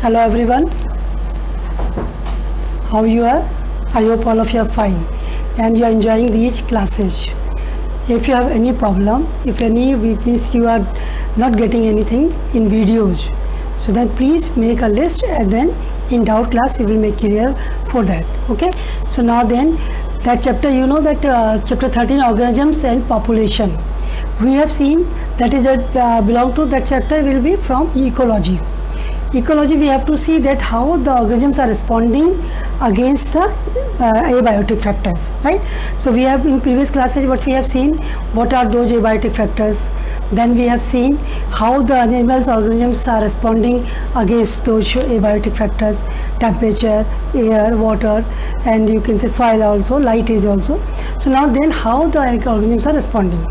Hello everyone, how you are? I hope all of you are fine and you are enjoying these classes. If you have any problem, if any weakness you are not getting anything in videos, so then please make a list and then in doubt class we will make clear for that. Okay, so now then that chapter, you know that chapter 13, organisms and population, we have seen that is that belong to that chapter will be from ecology. Ecology, we have to see that how the organisms are responding against the abiotic factors, right? So we have in previous classes what we have seen, what are those abiotic factors. Then we have seen how the animals, organisms are responding against those abiotic factors, temperature, air, water, and you can say soil also, light is also. So now then how the organisms are responding.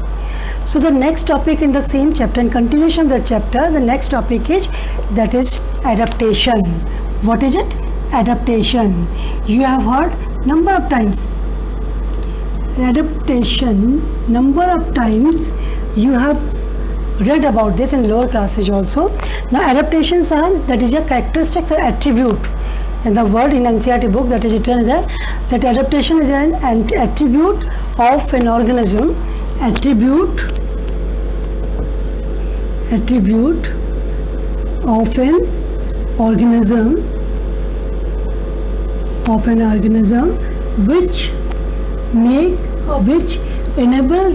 So the next topic in the same chapter, in continuation of the chapter, the next topic is that is adaptation. What is it? Adaptation. You have heard number of times. Adaptation, number of times you have read about this in lower classes also. Now adaptations are, that is a characteristic or attribute. And the word in NCERT book that is written there, that adaptation is an attribute of an organism. Attribute of an organism which enable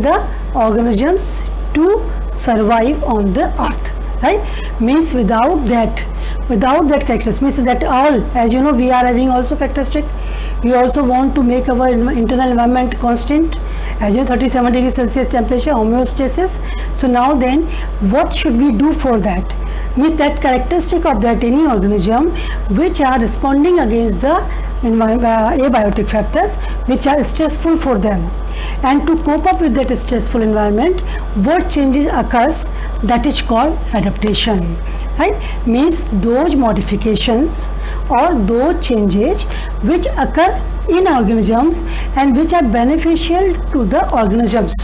the organisms to survive on the earth, right? Means without that characteristic, means that all, as you know, we are having also characteristic. We also want to make our internal environment constant, as you know, 37 degrees Celsius temperature, homeostasis. So now then what should we do for that? Means that characteristic of that any organism which are responding against the abiotic factors which are stressful for them, and to cope up with that stressful environment, what changes occurs, that is called adaptation, right? Means those modifications or those changes which occur in organisms and which are beneficial to the organisms,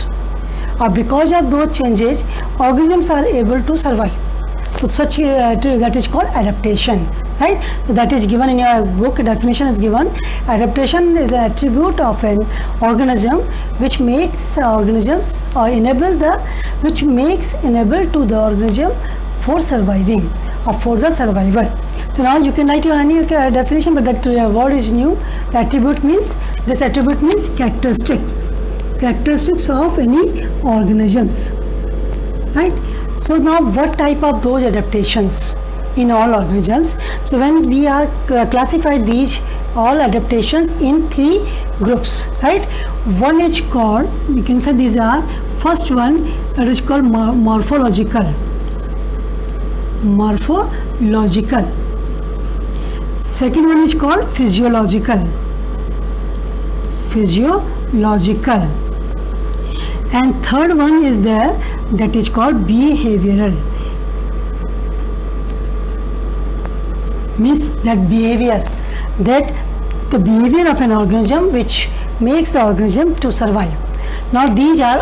or because of those changes organisms are able to survive. So such that is called adaptation, right? So that is given in your book, definition is given. Adaptation is an attribute of an organism which makes organisms or enable to the organism for surviving or for the survival. So now you can write your any definition, but that word is new. The attribute means, this attribute means characteristics of any organisms, right? So now what type of those adaptations in all organisms? So when we are classified these all adaptations in three groups, right? One is called, you can say these are, first one it is called morphological. Second one is called physiological. And third one is there, that is called behavioral. Means that behavior, that the behavior of an organism which makes the organism to survive. Now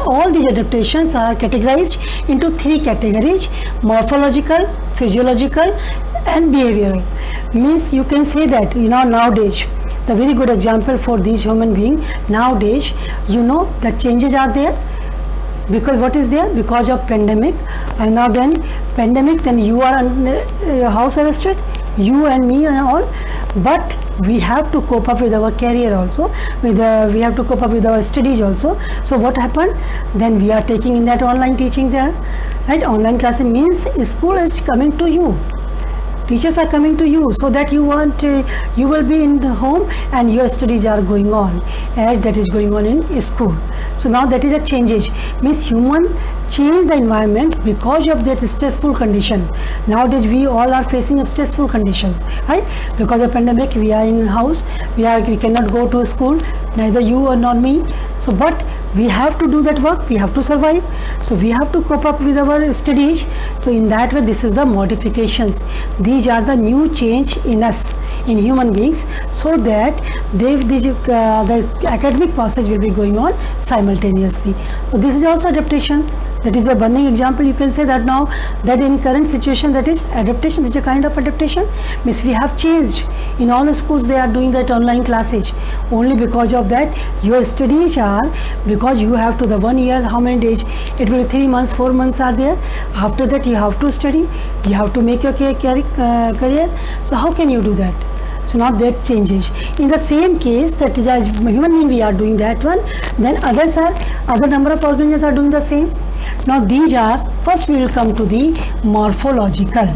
all these adaptations are categorized into three categories: morphological, physiological and behavioral. Means you can say that, you know, nowadays, the very good example for these human being, nowadays, you know, the changes are there because what is there? Because of pandemic. And now then you are house arrested, you and me and all, but we have to cope up with our career also, we have to cope up with our studies also. So what happened? Then we are taking in that online teaching there, right? Online classes means school is coming to you. Teachers are coming to you, so that you will be in the home and your studies are going on as that is going on in school. So now that is a changes. Means human change the environment because of that stressful condition. Nowadays we all are facing stressful conditions, right? Because of pandemic, we are in house, we cannot go to school, neither you or nor me. So but we have to do that work, we have to survive, so we have to cope up with our studies. So in that way, this is the modifications. These are the new change in us, in human beings, so that the academic process will be going on simultaneously. So this is also adaptation. That is a burning example. You can say that now, that in current situation, that is adaptation. It's a kind of adaptation. Means we have changed. In all the schools they are doing that online classes. Only because of that your studies are, because you have to the 1 year, how many days? It will be 3 months, 4 months are there. After that you have to study. You have to make your career. So how can you do that? So now that changes. In the same case, that is as human being we are doing that one. Then other number of organisms are doing the same. Now these are, first we will come to the morphological.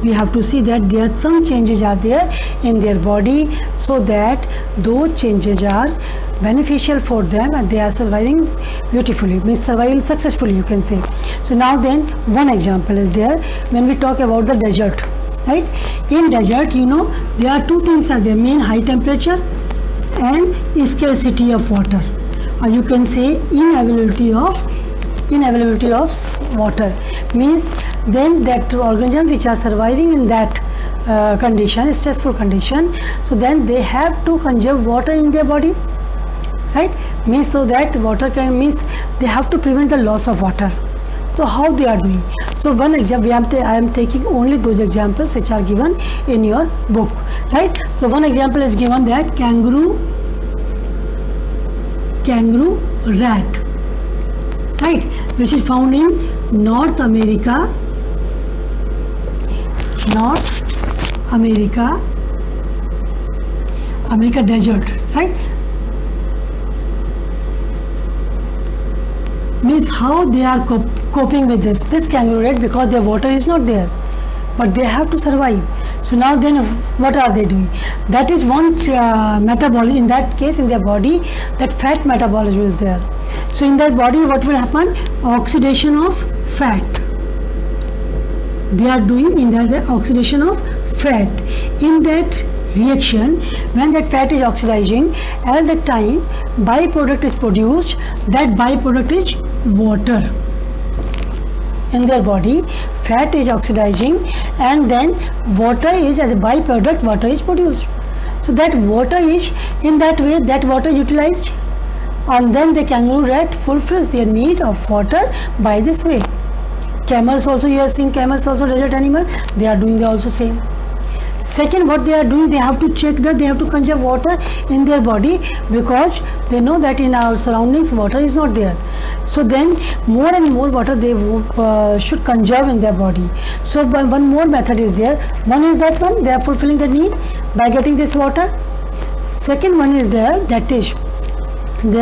We have to see that there are some changes are there in their body, so that those changes are beneficial for them and they are surviving beautifully, means survival successfully, you can say. So now then one example is there when we talk about the desert. Right? In desert, you know, there are two things are there, main high temperature and scarcity of water, or you can say inavailability of water. Means then that organisms which are surviving in that condition, stressful condition, so then they have to conserve water in their body, right? Means so that water can, means they have to prevent the loss of water. So how they are doing? So one example, I am taking only those examples which are given in your book, right? So one example is given that kangaroo rat, right, which is found in North America desert, right? Means how they are coping with this kangaroo rat, because their water is not there, but they have to survive. So now then what are they doing? That is one metabolism, in that case in their body, that fat metabolism is there. So in that body what will happen? Oxidation of fat. They are doing in that the oxidation of fat. In that reaction, when that fat is oxidizing, at that time byproduct is produced. That byproduct is water. In their body, fat is oxidizing and then water is, as a byproduct, water is produced. So that water is, in that way, that water utilized, and then the kangaroo rat fulfills their need of water by this way. Camels also, you have seen camels also desert animal, they are doing the also same. Second, what they are doing, they have to check that they have to conserve water in their body, because they know that in our surroundings water is not there. So then more and more water they should conserve in their body. So one more method is there. One is that one, they are fulfilling the need by getting this water. Second one is there, that is they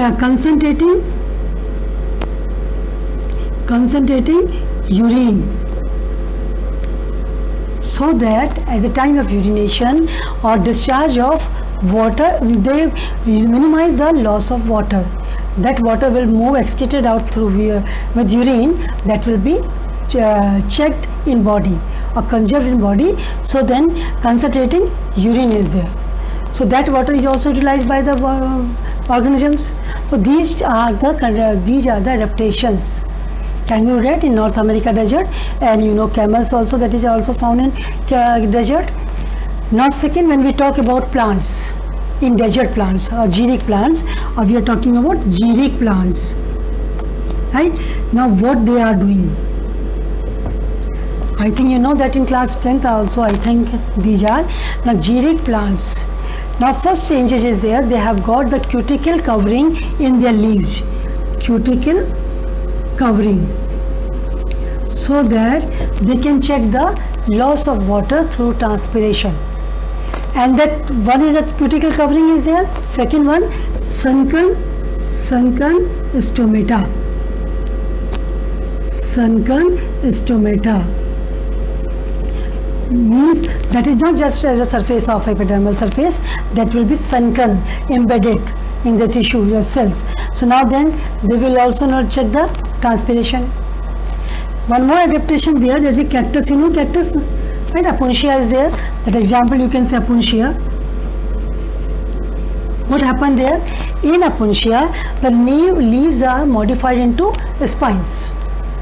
are concentrating urine, so that at the time of urination or discharge of water, they minimize the loss of water. That water will move, excreted out through with urine, that will be checked in body or conserved in body. So then concentrating urine is there. So that water is also utilized by the organisms. So these are the adaptations. Kangaroo rat in North America desert, and you know camels also, that is also found in desert. Now second, when we talk about plants, in desert plants or xeric plants, or we are talking about xeric plants, right? Now what they are doing, I think you know that in class 10th also, I think these are now xeric plants. Now first changes is there, they have got the cuticle covering in their leaves, cuticle covering, so that they can check the loss of water through transpiration. And that one is that cuticle covering is there. Second one, sunken stomata. Sunken stomata means that is not just as a surface of epidermal surface, that will be sunken, embedded in the tissue, your cells. So now then they will also not check the transpiration. One more adaptation there, there is a cactus, you know cactus, right? Apuntia is there. That example you can say Apuntia. What happened there? In Apuntia, the leaves are modified into spines,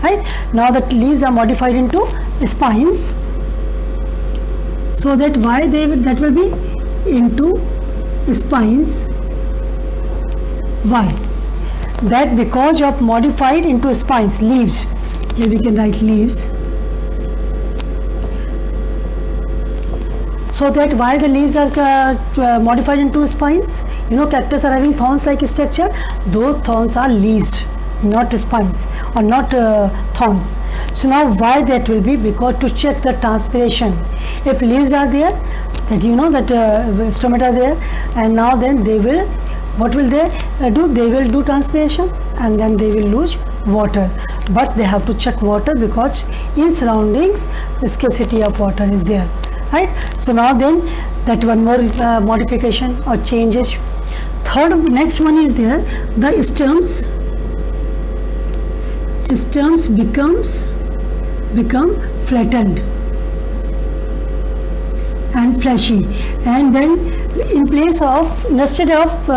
right? Now the leaves are modified into spines, so that why that will be into spines. Why? that because of modified into spines, leaves, here we can write leaves. So that why the leaves are modified into spines? You know, cactus are having thorns like structure. Those thorns are leaves, not spines or not thorns. So now why that will be? Because to check the transpiration. If leaves are there, that you know that stomata are there, and now then they will, what will they do? They will do transpiration and then they will lose water. But they have to check water because in surroundings the scarcity of water is there. Right? So now then that one more modification or changes. Next one is there, the stems become flattened and fleshy, and then in place of, instead of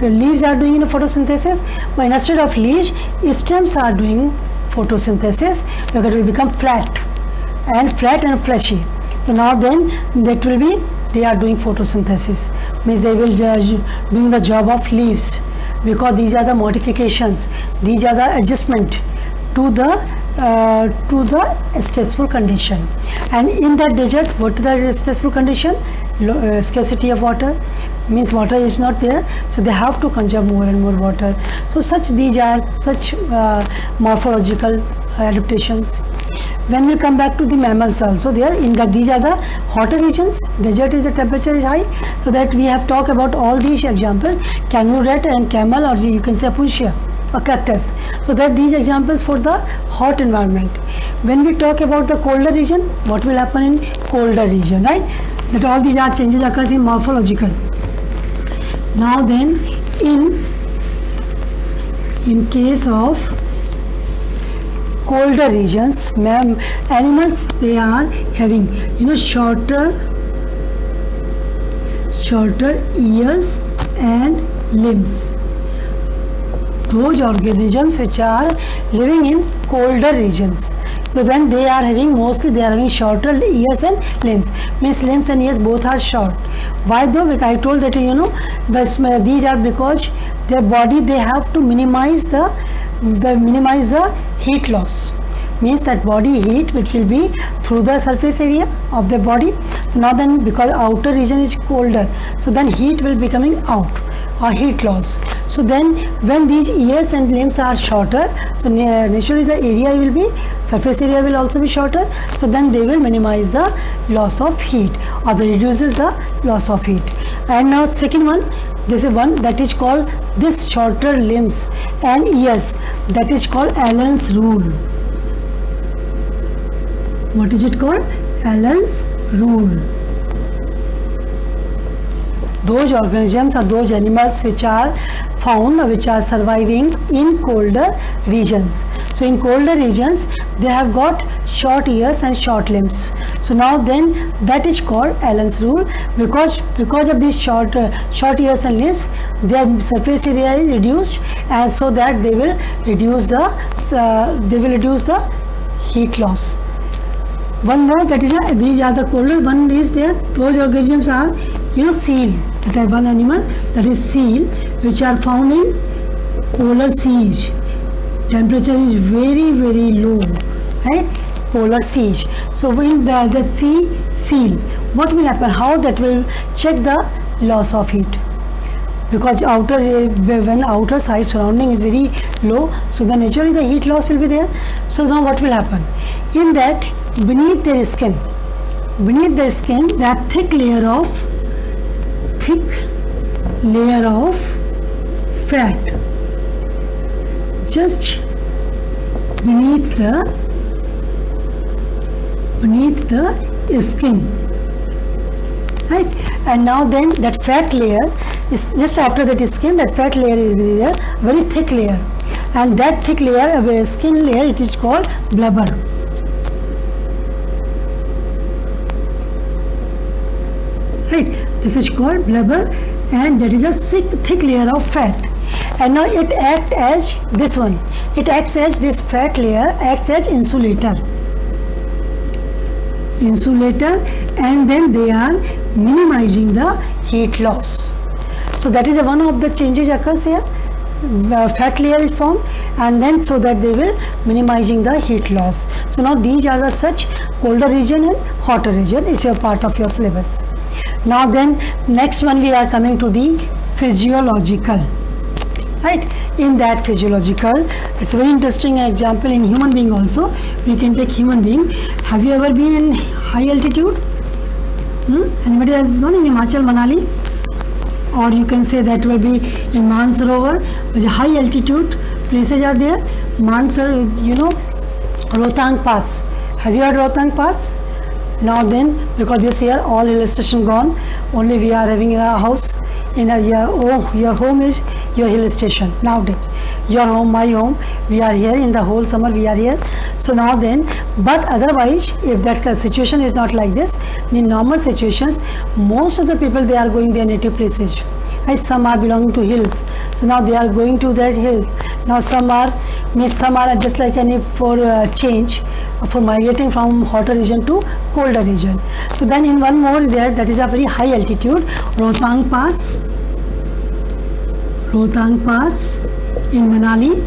leaves are doing photosynthesis, but instead of leaves, stems are doing photosynthesis, because it will become flat and fleshy. So now then that will be, they are doing photosynthesis, means they will doing the job of leaves, because these are the modifications, these are the adjustment to the stressful condition. And in that desert, what is the stressful condition? Scarcity of water, means water is not there, so they have to consume more and more water. So these are such morphological adaptations. When we come back to the mammals also, there in that these are the hotter regions, desert is the temperature is high, so that we have talked about all these examples, kangaroo rat and camel, or you can say apusia or cactus. So that these examples for the hot environment. When we talk about the colder region, what will happen in colder region, right? That all these are changes occurs in morphological. Now then in case of colder regions, animals, they are having, you know, shorter ears and limbs. Those organisms which are living in colder regions, so then they are having, mostly they are having shorter ears and limbs, means limbs and ears both are short. Why though? Because I told that, you know, these are because their body, they have to minimize the heat loss, means that body heat which will be through the surface area of the body. Now then, because outer region is colder, so then heat will be coming out or heat loss. So then when these ears and limbs are shorter, so naturally the area will be, surface area will also be shorter, so then they will minimize the loss of heat, or they reduces the loss of heat. And now second one, this is one that is called, this shorter limbs and ears, that is called Allen's rule. What is it called? Allen's rule. Those organisms or those animals which are found, which are surviving in colder regions. So in colder regions, they have got short ears and short limbs. So now then that is called Allen's rule, because of these short ears and limbs, their surface area is reduced, and so that they will reduce the heat loss. One more, that is these are the colder. One is there, those organisms are, you know, seal. That is one animal, that is seal, which are found in polar seas. Temperature is very, very low, right? Polar seas. So in the seal, what will happen? How that will check the loss of heat? Because when outer side surrounding is very low, so then naturally the heat loss will be there. So now what will happen? In that, beneath the skin, that thick layer of fat, just beneath the skin, right? And now then that fat layer is just after that skin, that fat layer is there, very thick layer, and that thick layer, skin layer, it is called blubber. Right, this is called blubber, and that is a thick layer of fat. And now it acts as this one. It acts as, this fat layer acts as insulator, and then they are minimizing the heat loss. So that is one of the changes occurs here. fat layer is formed, and then so that they will minimizing the heat loss. So now these are the such colder region and hotter region. It's a part of your syllabus. Now then next one we are coming to the physiological. Right, in that physiological, it's a very interesting example in human being also. We can take human being. Have you ever been in high altitude? Anybody has gone in Himachal, Manali? Or you can say that will be in Mansarovar, which high altitude places are there. Rohtang Pass. Have you heard Rohtang Pass? Now then, because this year all hill station gone, only we are having a house in a year. Oh, your home is your hill station nowadays. Your home, my home, we are here in the whole summer, we are here. So now then, but otherwise, if that situation is not like this, in normal situations, most of the people, they are going their native places. Right? Some are belonging to hills, so now they are going to that hill. Now some are just like any for change, for migrating from hotter region to colder region. So then in one more there, that is a very high altitude, Rohtang Pass in Manali.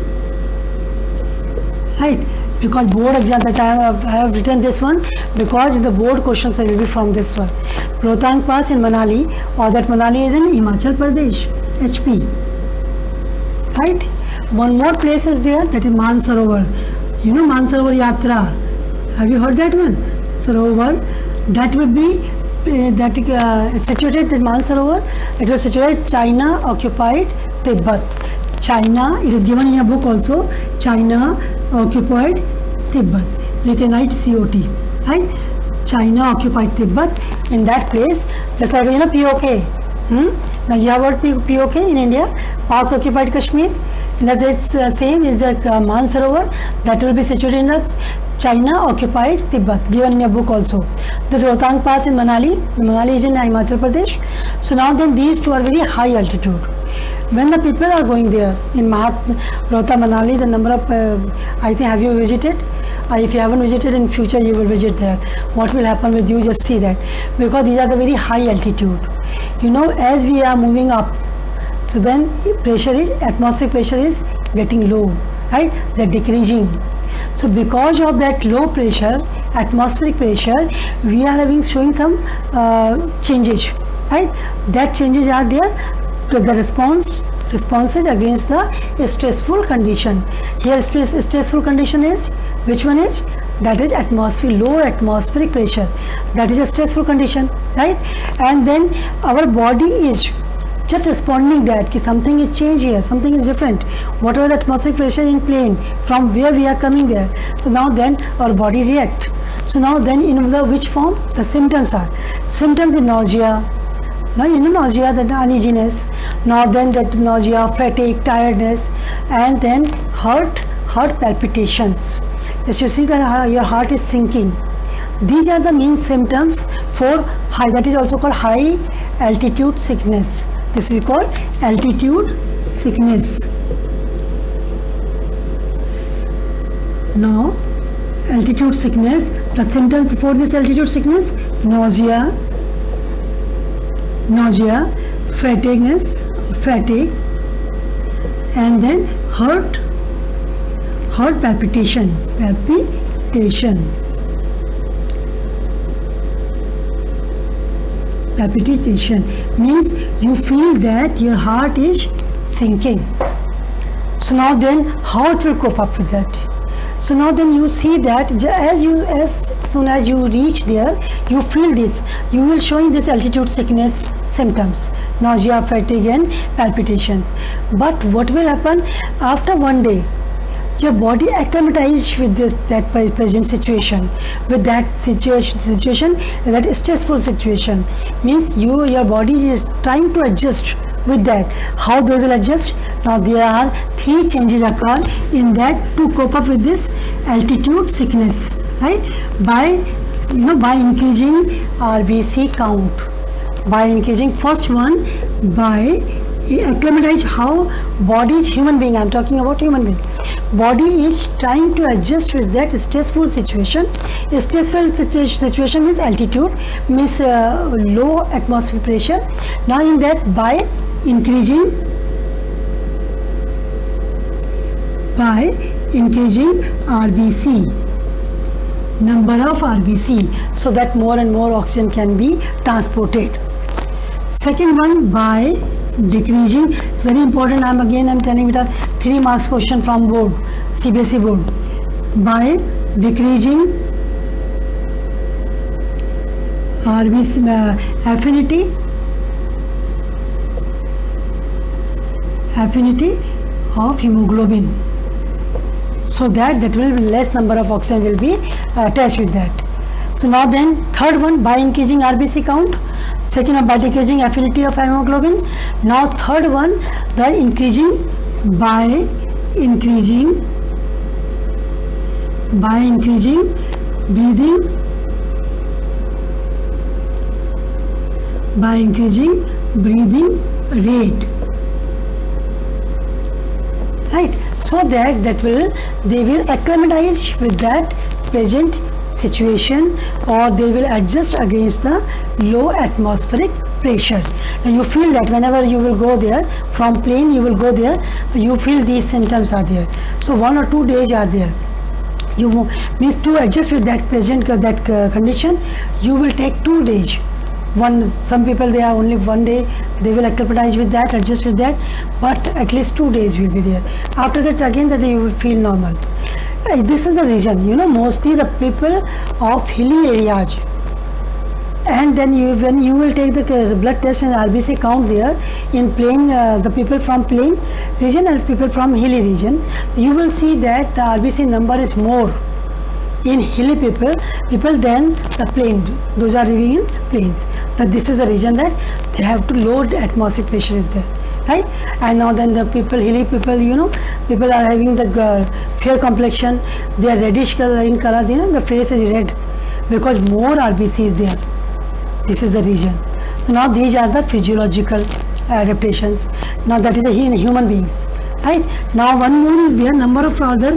Right? Because board exam that I have written this one, because the board questions will be from this one. Rohtang Pass in Manali, or that Manali is in Himachal Pradesh, HP. Right? One more place is there, that is Mansarovar. You know Mansarovar Yatra. Have you heard that one? Sarovar. That will be it's situated in Mansarovar. It was situated China occupied Tibet. China. It is given in a book also. China occupied Tibet. You can write COT. Right? China occupied Tibet. In that place, just like POK. Now you have heard POK in India, Pak occupied Kashmir. That it's same is the Mansarovar, that will be situated in the China occupied Tibet, given in a book also. This Rohtang Pass in Manali. Manali is in Himachal Pradesh. So now then these two are very high altitude. When the people are going there in Rohtang Manali, the number of I think, have you visited? If you haven't visited, in future you will visit there. What will happen with you, just see that, because these are the very high altitude. As we are moving up, so then atmospheric pressure is getting low, right? They're decreasing. So because of that low pressure, atmospheric pressure, we are showing some changes, right? That changes are there to the responses against the stressful condition. Here stressful condition is, which one is? That is low atmospheric pressure. That is a stressful condition, right? And then our body is just responding that something is changed here, something is different. Whatever the atmospheric pressure in plane, from where we are coming there. So now then our body react. So now then in which form? The symptoms are. Symptoms is nausea. Now nausea, that uneasiness. Now then that nausea, fatigue, tiredness, and then heart palpitations. As you see that your heart is sinking. These are the main symptoms for high, that is also called high altitude sickness. This is called altitude sickness. Now, altitude sickness, the symptoms for this altitude sickness: nausea, fatigue, and then heart palpitation. Palpitation means you feel that your heart is sinking. So now then, how it will cope up with that? So now then you see that as soon as you reach there, you feel this. You will showing this altitude sickness symptoms: nausea, fatigue, and palpitations. But what will happen after one day? Your body acclimatizes with that present situation, with that situation, that stressful situation. Means your body is trying to adjust with that. How they will adjust? Now there are 3 changes occur in that to cope up with this altitude sickness, right? By increasing RBC count. By increasing, first one, by acclimatize how body, human being, I am talking about human being. Body is trying to adjust with that stressful situation. Stressful situation means altitude, means low atmospheric pressure. Now in that, by increasing by increasing RBC, number of RBC, so that more and more oxygen can be transported. Second one, by decreasing, it's very important, I'm telling it a 3 marks question from board, CBSE board. By decreasing RBC affinity of hemoglobin, so that will be less number of oxygen will be attached with that. So now then, third one, by increasing RBC count. Second one, by decreasing affinity of hemoglobin. Now third one, by increasing breathing, by increasing breathing rate, right? So that they will acclimatize with that present situation, or they will adjust against the low atmospheric pressure. Now you feel that whenever you will go there from plane, you will go there, you feel these symptoms are there. So 1 or 2 days are there. You means to adjust with that present condition, you will take 2 days. Some people, they are only 1 day, they will acclimatize with that, adjust with that, but at least 2 days will be there. After that again that you will feel normal. This is the reason, mostly the people of hilly areas, and then when you will take the blood test and RBC count there in plain, the people from plain region and people from hilly region, you will see that the RBC number is more in hilly people than the plain, those are living in plains. But this is the reason that they have to low atmospheric pressure is there, right? And now then the hilly people, people are having the fair complexion, they are reddish color in color, the face is red because more RBC is there. This is the reason. So now these are the physiological adaptations. Now that is in human beings, right? Now one more is there, number of other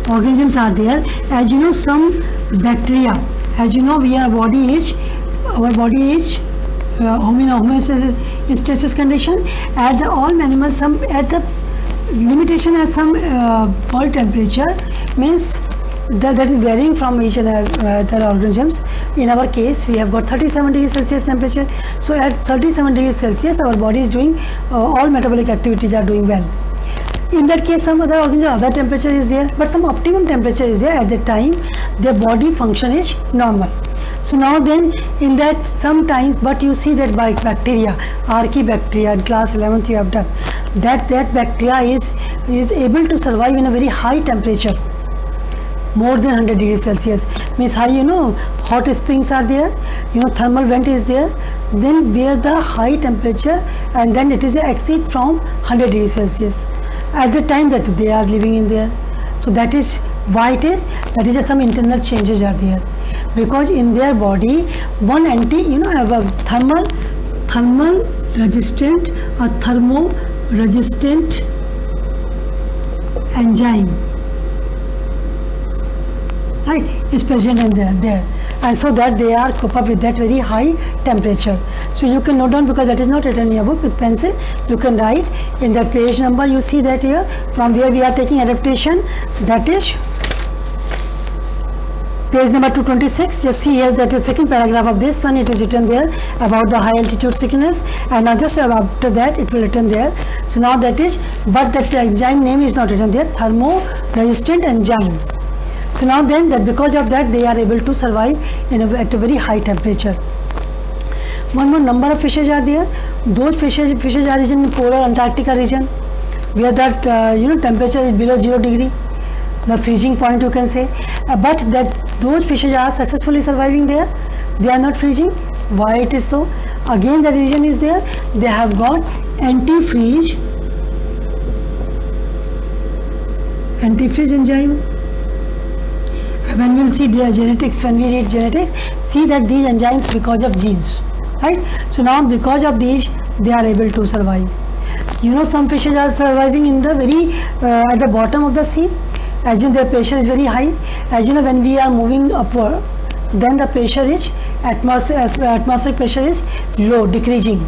organisms are there. As you know, some bacteria, as you know, our body is homeostasis condition. At the all animals, at the limitation at some body temperature, means that is varying from each and other organisms. In our case, we have got 37 degrees Celsius temperature. So at 37 degrees Celsius, our body is doing all metabolic activities are doing well. In that case, some other organism, other temperature is there, but some optimum temperature is there at the time their body function is normal. So now then, in that sometimes, but you see that by bacteria, Archaebacteria in class 11th you have done, that bacteria is able to survive in a very high temperature, more than 100 degrees Celsius. Means high, hot springs are there, thermal vent is there, then where the high temperature, and then it is exceed from 100 degrees Celsius at the time that they are living in there. So that is why it is, that is some internal changes are there, because in their body one have a thermal resistant or thermo resistant enzyme, right, is present in there, and so that they are cope up with that very high temperature. So you can note down, because that is not written in your book, with pencil you can write in that page number. You see that here from where we are taking adaptation, that is page number 226. Just see here that the second paragraph of this one, it is written there about the high altitude sickness, and now just after that it will written there. So now that is, but that enzyme name is not written there, thermo resistant enzyme. So now then, that because of that they are able to survive at a very high temperature. One more number of fishes are there. Those fishes are in polar Antarctica region, where that temperature is below 0 degree, the freezing point you can say. But that those fishes are successfully surviving there. They are not freezing. Why it is so? Again, the reason is there. They have got antifreeze enzyme. When we will see their genetics, when we read genetics, see that these enzymes because of genes, right? So now because of these, they are able to survive. Some fishes are surviving in the very at the bottom of the sea. As their pressure is very high. As when we are moving upward, then the pressure is atmospheric pressure is low, decreasing.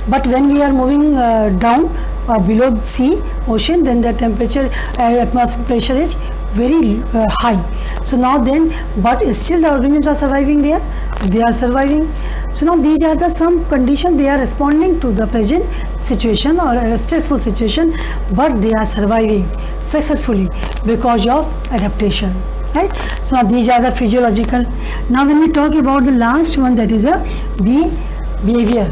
But when we are moving down or below sea ocean, then the temperature, atmospheric pressure is very high. So now then, but still the organisms are surviving there. They are surviving. So now these are the some conditions they are responding to the present situation or a stressful situation, but they are surviving successfully because of adaptation. Right? So now these are the physiological. Now when we talk about the last one, that is a behavior.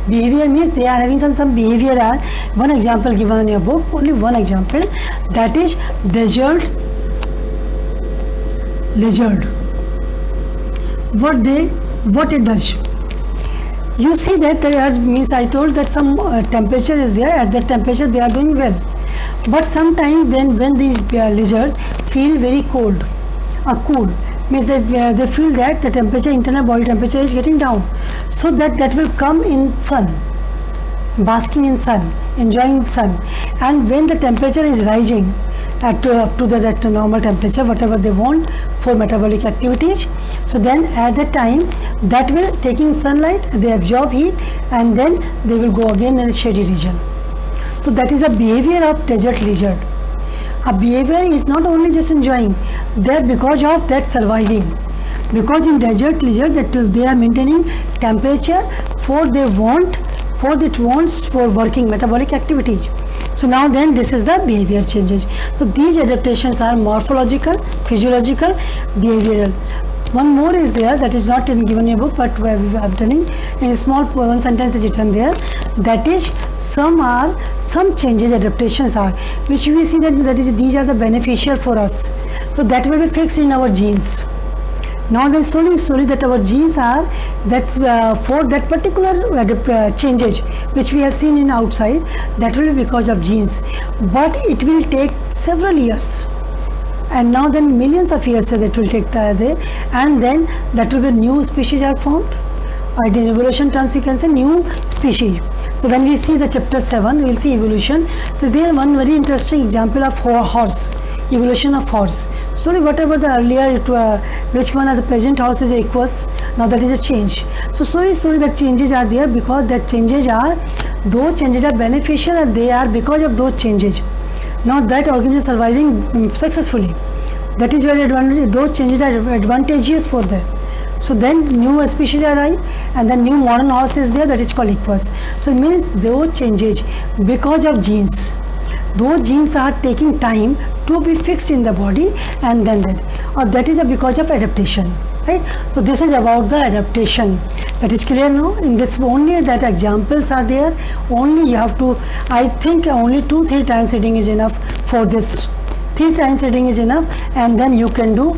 Behavior means they are having some behavior. One example given in your book, only one example, that is desert lizard. What it does? You see that there means I told that some temperature is there. At that temperature they are doing well, but sometimes then when these lizards feel very cold or cool, means that they feel that the temperature, internal body temperature is getting down, so that will come in sun, basking in sun, enjoying sun, and when the temperature is rising up to that normal temperature, whatever they want for metabolic activities, so then at that time that will taking sunlight, they absorb heat, and then they will go again in a shady region. So that is a behavior of desert lizard. A behavior is not only just enjoying, that because of that surviving, because in desert lizard that they are maintaining temperature for they want, for it wants for working metabolic activities. So now then this is the behavior changes. So these adaptations are morphological, physiological, behavioral. One more is there that is not given in your book, but I'm telling in a small one sentence is written there. That is some changes, adaptations are, which we see that is these are the beneficial for us. So that will be fixed in our genes. Now then slowly that our genes are that for that particular changes which we have seen in outside, that will be because of genes, but it will take several years, and now then millions of years that will take there, and then that will be new species are formed, or in evolution terms you can say new species. So when we see the chapter 7, we will see evolution. So there is one very interesting example of horse, evolution of horse. So whatever the earlier which one of the present horse is equus, now that is a change. So slowly that changes are there, because that changes are, those changes are beneficial and they are because of those changes. Now that organism is surviving successfully. That is where those changes are advantageous for them. So then new species arrive, and then new modern horse is there, that is called equus. So it means those changes because of genes. Those genes are taking time to be fixed in the body, and then that is because of adaptation, right? So this is about the adaptation. That is clear now. In this only that examples are there. Only you have to, I think only 2-3 times reading is enough for this. 3 times reading is enough, and then you can do,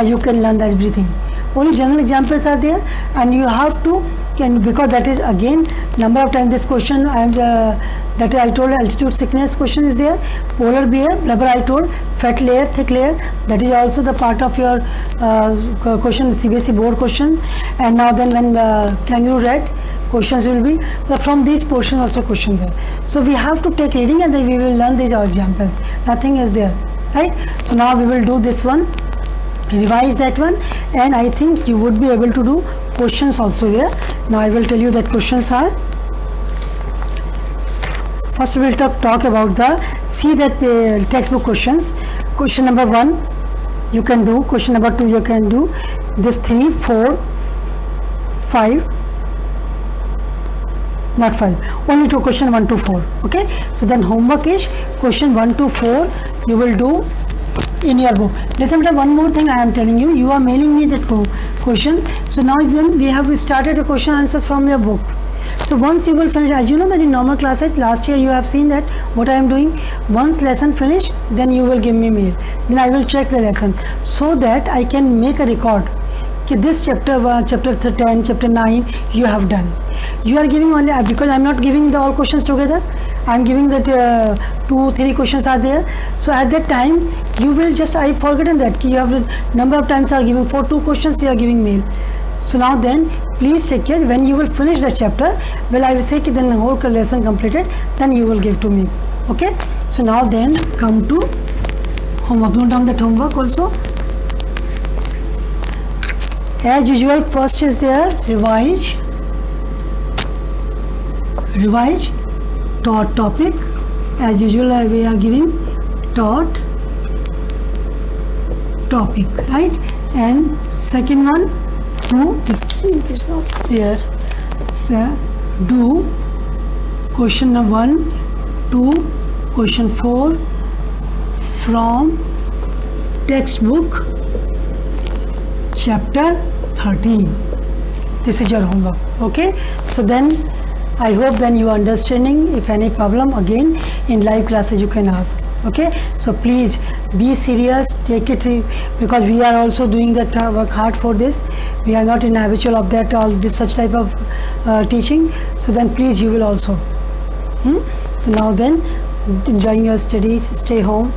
you can learn everything. Only general examples are there, and you have to because that is again number of times this question that I told, altitude sickness question is there, polar bear, blubber I told, fat layer, thick layer, that is also the part of your question, CBSE board question. And now then when kangaroo rat questions will be, so from these portions also question there. So we have to take reading, and then we will learn these examples. Nothing is there, right? So now we will do this one, revise that one, and I think you would be able to do questions also here. Now I will tell you that questions are, first we will talk about the textbook questions. Question number 1 you can do, question number 2 you can do, this 3, 4, 5, not 5, only 2, question 1 to 4. Okay, so then homework is question 1 to 4 you will do in your book. Listen to one more thing I am telling you. You are mailing me that question. So now then we have started a question answers from your book. So once you will finish, as you know that in normal classes last year you have seen that what I am doing, once lesson finished, then you will give me mail. Then I will check the lesson so that I can make a record. This chapter 1, chapter 10, chapter 9 you have done. You are giving only, because I am not giving the all questions together, I am giving that 2-3 questions are there. So at that time you will just, I forgotten that you have number of times are giving for 2 questions you are giving mail. So now then please take care, when you will finish the chapter, well I will say then the whole lesson completed, then you will give to me. Okay, so now then come to homework. Note down that homework also. As usual, first is there revise topic, as usual we are giving taught, topic, right? And second one, do, this is not there, so do question number 1 to question 4 from textbook chapter 13. This is your homework. Okay, so then I hope then you are understanding. If any problem, again in live classes you can ask. Okay, so please be serious, take it, because we are also doing that work hard for this. We are not in habitual of that all this such type of teaching. So then please you will also. So now then, enjoying your studies, stay home.